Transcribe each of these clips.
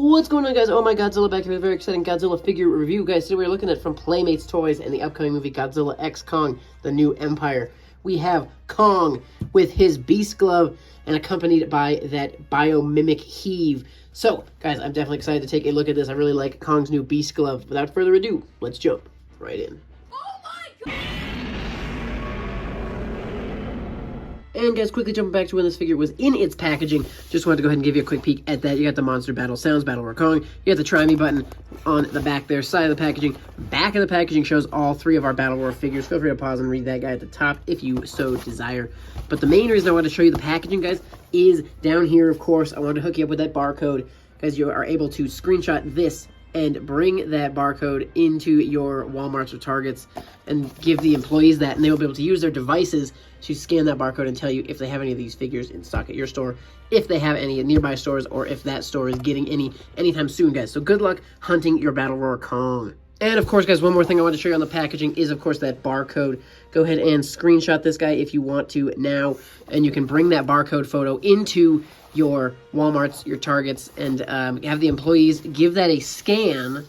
What's going on, guys? Oh my, Godzilla back here with a very exciting Godzilla figure review. Guys, today we're looking at from Playmates Toys and the upcoming movie Godzilla x Kong, The New Empire. We have Kong with his beast glove and accompanied by that biomimic heave. So, guys, I'm definitely excited to take a look at this. I really like Kong's new beast glove. Without further ado, let's jump right in. Oh my god! And guys, quickly jumping back to when this figure was in its packaging, just wanted to go ahead and give you a quick peek at that. You got the Monster Battle Sounds, Battle Roar Kong. You got the Try Me button on the back there, side of the packaging. Back of the packaging shows all three of our Battle Roar figures. Feel free to pause and read that guy at the top if you so desire. But the main reason I wanted to show you the packaging, guys, is down here, of course. I wanted to hook you up with that barcode. Guys, you are able to screenshot this and bring that barcode into your Walmarts or Targets and give the employees that, and they will be able to use their devices to scan that barcode and tell you if they have any of these figures in stock at your store, if they have any at nearby stores, or if that store is getting any anytime soon, guys. So good luck hunting your Battle Roar Kong. And of course, guys, one more thing I want to show you on the packaging is, of course, that barcode. Go ahead and screenshot this guy if you want to now, and you can bring that barcode photo into your Walmarts, your Targets, and have the employees give that a scan,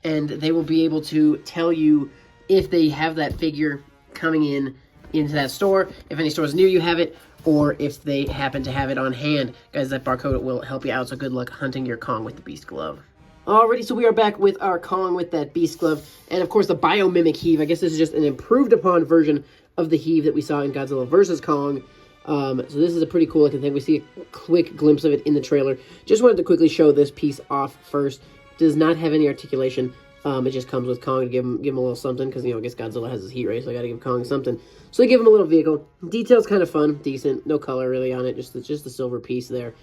and they will be able to tell you if they have that figure coming into that store, if any stores near you have it, or if they happen to have it on hand. Guys, that barcode will help you out, so good luck hunting your Kong with the Beast Glove. Alrighty, so we are back with our Kong with that Beast Glove, and of course the biomimic heave. I guess this is just an improved upon version of the heave that we saw in Godzilla vs. Kong. So this is a pretty cool looking thing. We see a quick glimpse of it in the trailer. Just wanted to quickly show this piece off first. Does not have any articulation. It just comes with Kong to give him a little something, because, you know, I guess Godzilla has his heat ray, so I gotta give Kong something. So they give him a little vehicle. Detail's kind of fun, decent, no color really on it, just the silver piece there.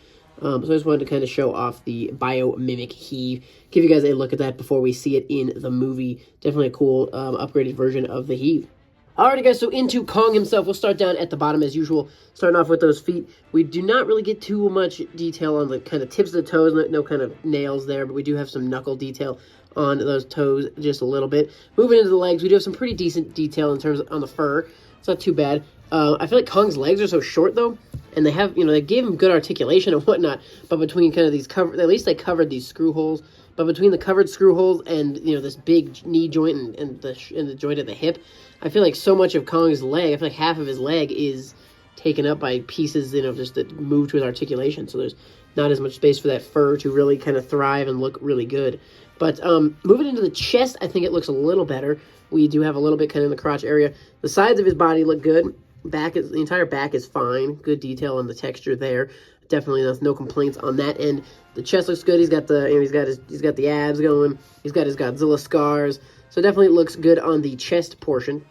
So I just wanted to kind of show off the biomimic heave, give you guys a look at that before we see it in the movie. Definitely a cool upgraded version of the heave. Alrighty, guys, so into Kong himself. We'll start down at the bottom as usual, starting off with those feet. We do not really get too much detail on the kind of tips of the toes, no kind of nails there, but we do have some knuckle detail on those toes just a little bit. Moving into the legs, we do have some pretty decent detail in terms of on the fur. It's not too bad. I feel like Kong's legs are so short, though, and they have, you know, they gave him good articulation and whatnot, but between kind of these at least they covered these screw holes. But between the covered screw holes and, you know, this big knee joint and the joint at the hip, I feel like so much of Kong's leg, I feel like half of his leg is taken up by pieces, you know, just that move to his articulation. So there's not as much space for that fur to really kind of thrive and look really good. But moving into the chest, I think it looks a little better. We do have a little bit kind of in the crotch area. The sides of his body look good. The entire back is fine. Good detail on the texture there. Definitely no complaints on that end. The chest looks good. He's got the, you know, he's got the abs going. He's got his Godzilla scars. So definitely looks good on the chest portion.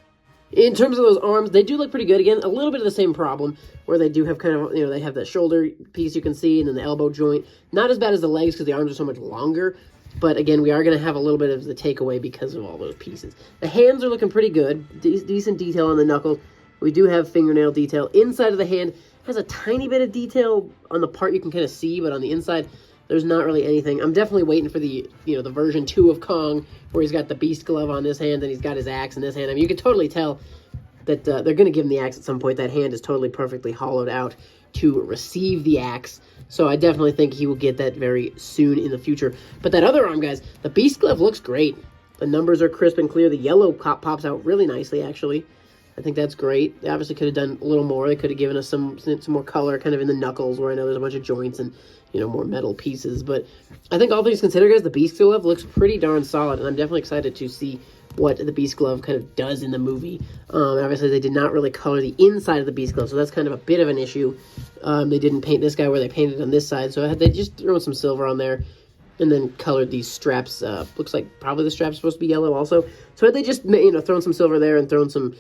In terms of those arms, they do look pretty good. Again, a little bit of the same problem where they do have kind of, you know, they have that shoulder piece you can see and then the elbow joint. Not as bad as the legs because the arms are so much longer. But again, we are going to have a little bit of the takeaway because of all those pieces. The hands are looking pretty good. Decent detail on the knuckles. We do have fingernail detail. Inside of the hand has a tiny bit of detail on the part you can kind of see, but on the inside, there's not really anything. I'm definitely waiting for the, you know, the version 2 of Kong, where he's got the beast glove on this hand and he's got his axe in this hand. I mean, you can totally tell that they're going to give him the axe at some point. That hand is totally perfectly hollowed out to receive the axe. So I definitely think he will get that very soon in the future. But that other arm, guys, the beast glove looks great. The numbers are crisp and clear. The yellow pops out really nicely, actually. I think that's great. They obviously could have done a little more. They could have given us some more color kind of in the knuckles, where I know there's a bunch of joints and, you know, more metal pieces. But I think all things considered, guys, the Beast Glove looks pretty darn solid, and I'm definitely excited to see what the Beast Glove kind of does in the movie. Obviously, they did not really color the inside of the Beast Glove, so that's kind of a bit of an issue. They didn't paint this guy where they painted on this side, so they just thrown some silver on there and then colored these straps. Looks like probably the strap's supposed to be yellow also. So had they just, you know, thrown some silver there and thrown some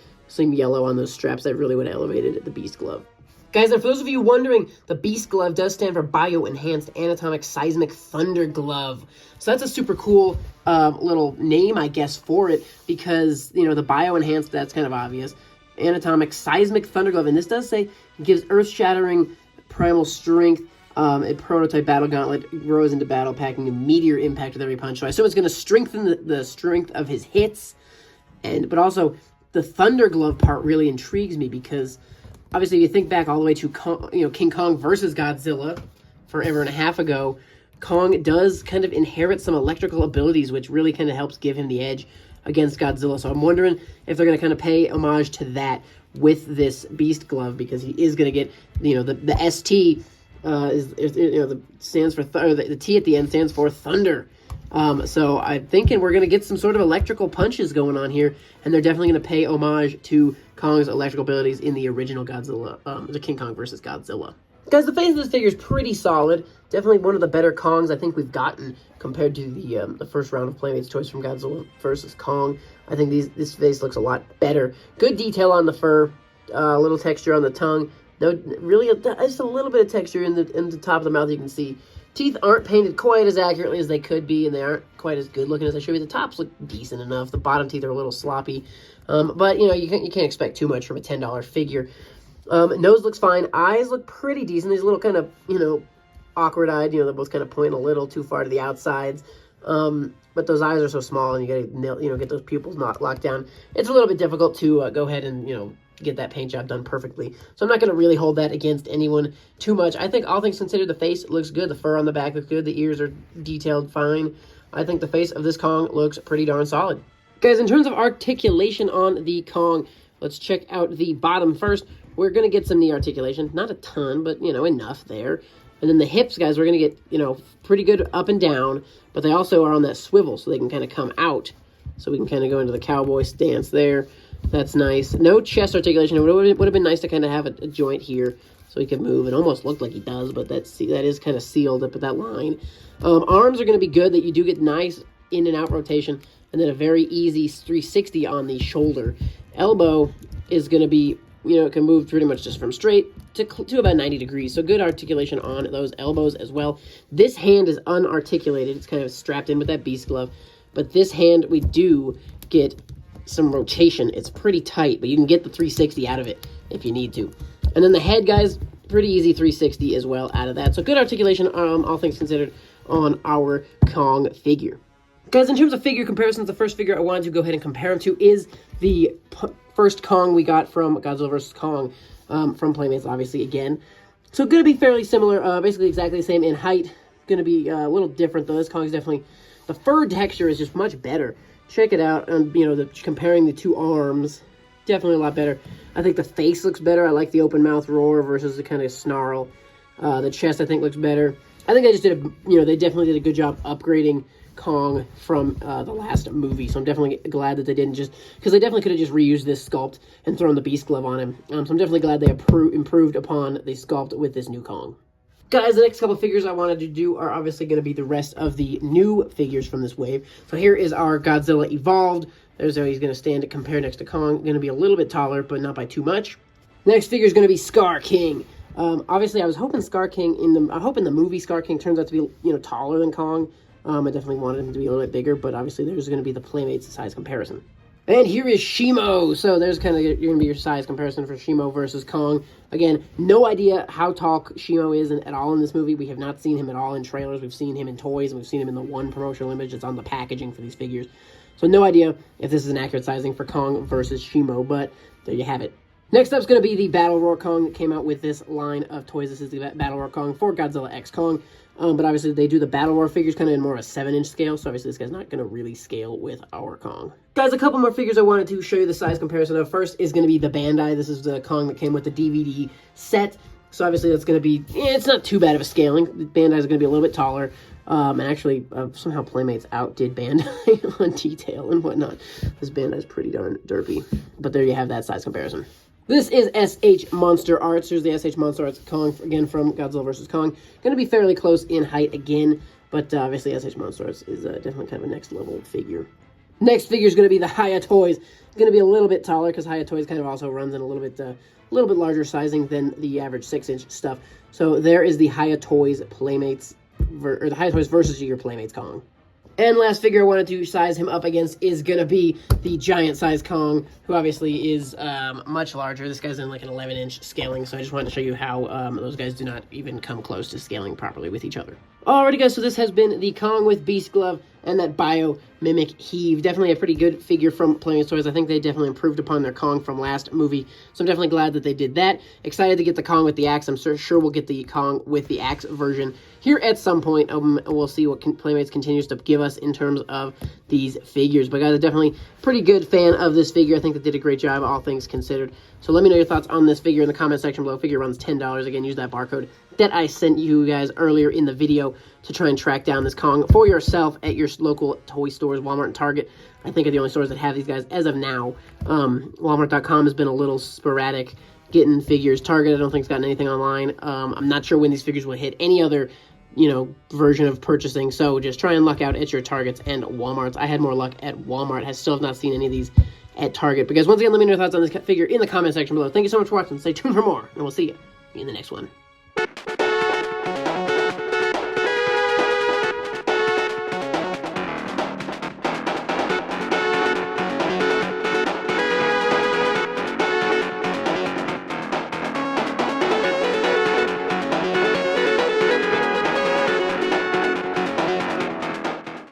yellow on those straps, that really would have elevated the Beast Glove. Guys, and for those of you wondering, the Beast Glove does stand for Bio-Enhanced Anatomic Seismic Thunder Glove. So that's a super cool little name, I guess, for it, because, you know, the Bio-Enhanced, that's kind of obvious. Anatomic Seismic Thunder Glove, and this does say it gives earth-shattering primal strength. A prototype battle gauntlet grows into battle, packing a meteor impact with every punch. So I assume it's going to strengthen the strength of his hits, but also the Thunder Glove part really intrigues me, because obviously you think back all the way to King Kong versus Godzilla forever and a half ago. Kong does kind of inherit some electrical abilities, which really kind of helps give him the edge against Godzilla. So I'm wondering if they're going to kind of pay homage to that with this Beast glove, because he is going to get, the ST stands for the T at the end stands for thunder. So I'm thinking we're going to get some sort of electrical punches going on here, and they're definitely going to pay homage to Kong's electrical abilities in the original Godzilla, the King Kong versus Godzilla. Guys, the face of this figure is pretty solid. Definitely one of the better Kongs I think we've gotten compared to the first round of Playmates toys from Godzilla versus Kong. I think this face looks a lot better. Good detail on the fur, a little texture on the tongue. No, really, just a little bit of texture in the top of the mouth. You can see teeth aren't painted quite as accurately as they could be, and they aren't quite as good looking as they should be. The tops look decent enough. The bottom teeth are a little sloppy, but you can't expect too much from a $10 figure. Nose looks fine. Eyes look pretty decent. These little kind of, awkward-eyed. They're both kind of pointing a little too far to the outsides. But those eyes are so small, and you gotta, get those pupils not locked down. It's a little bit difficult to go ahead and, get that paint job done perfectly. So I'm not going to really hold that against anyone too much. I think all things considered, the face looks good. The fur on the back looks good. The ears are detailed fine. I think the face of this Kong looks pretty darn solid. Guys, in terms of articulation on the Kong, let's check out the bottom first. We're going to get some knee articulation. Not a ton, but, enough there. And then the hips, guys, we're going to get, pretty good up and down. But they also are on that swivel, so they can kind of come out. So we can kind of go into the cowboy stance there. That's nice. No chest articulation. It would have been nice to kind of have a joint here so he could move. It almost looked like he does, but that is kind of sealed up at that line. Arms are going to be good, that you do get nice in and out rotation, and then a very easy 360 on the shoulder. Elbow is going to be, it can move pretty much just from straight to about 90 degrees. So good articulation on those elbows as well. This hand is unarticulated. It's kind of strapped in with that Beast glove. But this hand, we do get some rotation. It's pretty tight, but you can get the 360 out of it if you need to. And then the head, guys, pretty easy 360 as well out of that. So good articulation, all things considered, on our Kong figure. Guys, in terms of figure comparisons, the first figure I wanted to go ahead and compare him to is the first Kong we got from Godzilla vs. Kong from Playmates, obviously, again. So going to be fairly similar, basically exactly the same in height. Going to be a little different, though. This Kong is definitely, the fur texture is just much better. Check it out, and comparing the two arms, definitely a lot better. I think the face looks better. I like the open mouth roar versus the kind of snarl. The chest, I think, looks better. I think they just did they definitely did a good job upgrading Kong from the last movie. So I'm definitely glad that they didn't because they definitely could have just reused this sculpt and thrown the Beast glove on him. So I'm definitely glad they improved upon the sculpt with this new Kong. Guys, the next couple of figures I wanted to do are obviously going to be the rest of the new figures from this wave. So here is our Godzilla Evolved. There's how he's going to stand compared next to Kong. Going to be a little bit taller, but not by too much. Next figure is going to be Scar King. Obviously, I was hoping Scar King I hope in the movie Scar King turns out to be taller than Kong. I definitely wanted him to be a little bit bigger, but obviously there's going to be the Playmates size comparison. And here is Shimo. So there's kind of going to be your size comparison for Shimo versus Kong. Again, no idea how tall Shimo is at all in this movie. We have not seen him at all in trailers. We've seen him in toys, and we've seen him in the one promotional image that's on the packaging for these figures. So no idea if this is an accurate sizing for Kong versus Shimo, but there you have it. Next up is going to be the Battle Roar Kong that came out with this line of toys. This is the Battle Roar Kong for Godzilla X Kong. But obviously they do the Battle Roar figures kind of in more of a 7-inch scale, so obviously this guy's not going to really scale with our Kong. Guys, a couple more figures I wanted to show you the size comparison of. First is going to be the Bandai. This is the Kong that came with the DVD set. So obviously that's going to be, it's not too bad of a scaling. Bandai is going to be a little bit taller. And actually, somehow Playmates outdid Bandai on detail and whatnot. This Bandai is pretty darn derpy. But there you have that size comparison. This is SH Monster Arts. Here's the SH Monster Arts Kong, again, from Godzilla vs. Kong. Going to be fairly close in height again, but obviously SH Monster Arts is definitely kind of a next-level figure. Next figure is going to be the Hiya Toys. It's going to be a little bit taller because Hiya Toys kind of also runs in a little bit larger sizing than the average 6-inch stuff. So there is the Hiya Toys Playmates, or the Hiya Toys versus your Playmates Kong. And last figure I wanted to size him up against is going to be the giant-size Kong, who obviously is much larger. This guy's in like an 11-inch scaling, so I just wanted to show you how those guys do not even come close to scaling properly with each other. Alrighty, guys, so this has been the Kong with Beast Glove and that Bio mimic heave. Definitely a pretty good figure from Playmates Toys. I think they definitely improved upon their Kong from last movie, so I'm definitely glad that they did that. Excited to get the Kong with the axe. I'm sure we'll get the Kong with the axe version here at some point. We'll see what Playmates continues to give us in terms of these figures. But guys, I'm definitely pretty good fan of this figure. I think they did a great job, all things considered. So let me know your thoughts on this figure in the comment section below. Figure runs $10. Again, use that barcode that I sent you guys earlier in the video to try and track down this Kong for yourself at your local toy stores, Walmart and Target. I think are the only stores that have these guys as of now. Walmart.com has been a little sporadic getting figures. Target, I don't think, has gotten anything online. I'm not sure when these figures will hit any other, version of purchasing. So just try and luck out at your Targets and Walmarts. I had more luck at Walmart. I still have not seen any of these at Target. But guys, once again, let me know your thoughts on this figure in the comment section below. Thank you so much for watching. Stay tuned for more, and we'll see you in the next one.